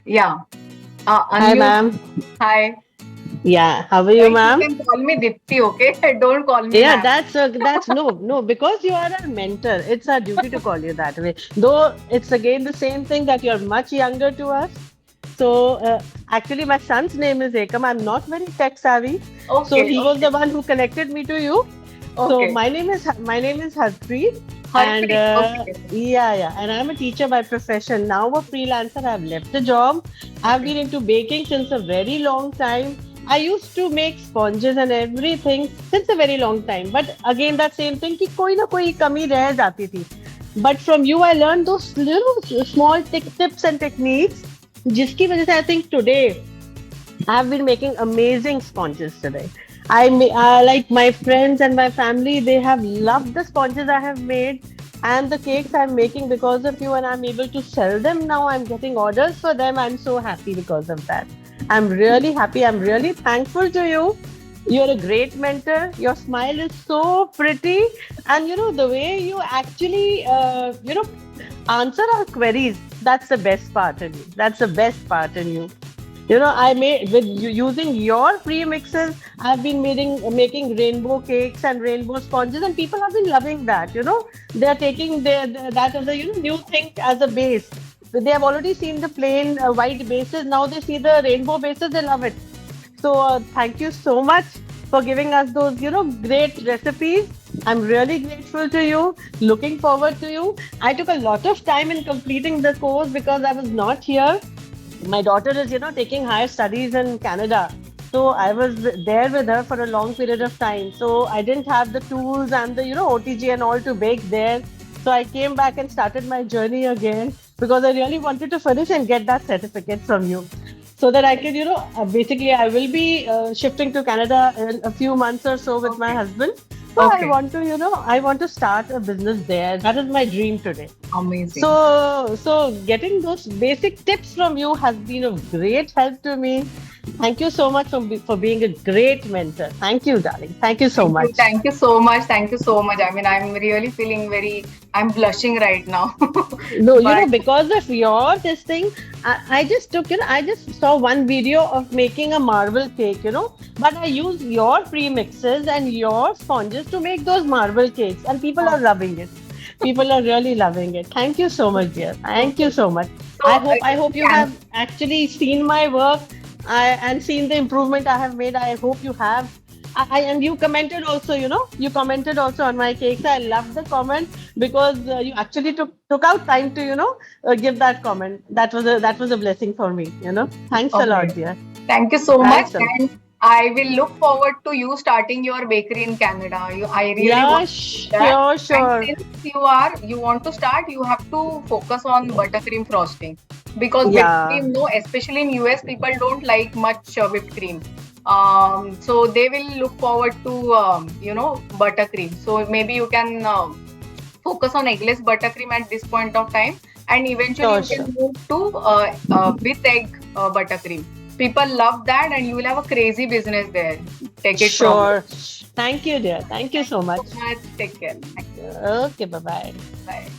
Yeah. Hi, Unmute. ma'am. Hi. Yeah, how are you, Guys, you ma'am? can call me Dipti, okay? Don't call me Yeah, ma'am. that's no, because you are our mentor. It's our duty to call you that way. Though it's again the same thing that you're much younger to us. So actually, my son's name is Ekam. I'm not very tech savvy, so Okay, he was okay, the one who connected me to you. So okay. my name is Harpreet, and Harpreet. Okay, yeah, and I'm a teacher by profession. Now a freelancer. I've left the job. I've okay. been into baking since a very long time. I used to make sponges and everything since a very long time. But again, that same thing कि कोई ना कोई कमी रह जाती थी. But from you, I learned those little small tips and techniques. जिसकी वजह से I think today I've been making amazing sponges today. Like my friends and my family, they have loved the sponges I have made and the cakes I'm making because of you, and I'm able to sell them now. I'm getting orders for them. I'm so happy because of that. I'm really happy. I'm really thankful to you. You're a great mentor. Your smile is so pretty, and the way you actually, answer our queries. That's the best part in you. That's the best part in you. I made with using your premixes. I've been making rainbow cakes and rainbow sponges, and people have been loving that. They're taking that as a new thing as a base. They have already seen the plain white bases. Now they see the rainbow bases. They love it. So thank you so much for giving us those great recipes. I'm really grateful to you. Looking forward to you. I took a lot of time in completing the course because I was not here. My daughter is taking higher studies in Canada, so I was there with her for a long period of time, so I didn't have the tools and the OTG and all to bake there. So I came back and started my journey again because I really wanted to finish and get that certificate from you so that I could basically I will be shifting to Canada in a few months or so with my Okay, husband. So I okay. want to I want to start a business there. That is my dream today. Amazing. So getting those basic tips from you has been of great help to me. Thank you so much for being a great mentor. Thank you, darling. Thank you so Thank you. much. Thank you so much. Thank you so much. I mean, I'm really feeling I'm blushing right now. No, But because of your this thing, I just took, I just saw one video of making a marble cake, but I use your premixes and your sponges to make those marble cakes, and people are loving it. People are really loving it. Thank you so much, dear. Thank you okay. so much. So, I hope you can have actually seen my work and seen the improvement I have made. I hope you have. And you commented also, you commented also on my cakes. I love the comment because you actually took out time to, give that comment. That was a blessing for me. Thanks a lot, okay. dear. Thank you so much. Thanks a lot. And I will look forward to you starting your bakery in Canada. I really want Yeah, to do that. sure, And sure. since you want to start, you have to focus on buttercream frosting because whipped Yeah, cream, no, especially in US, people don't like much whipped cream. So they will look forward to buttercream. So maybe you can focus on eggless buttercream at this point of time, and eventually sure, you can sure. move to with egg buttercream. People love that, and you will have a crazy business there. Take it from me. Sure. Thank you, dear. Thank you Thank so you so much. much. Take care. Thank you. Okay, bye bye. Bye.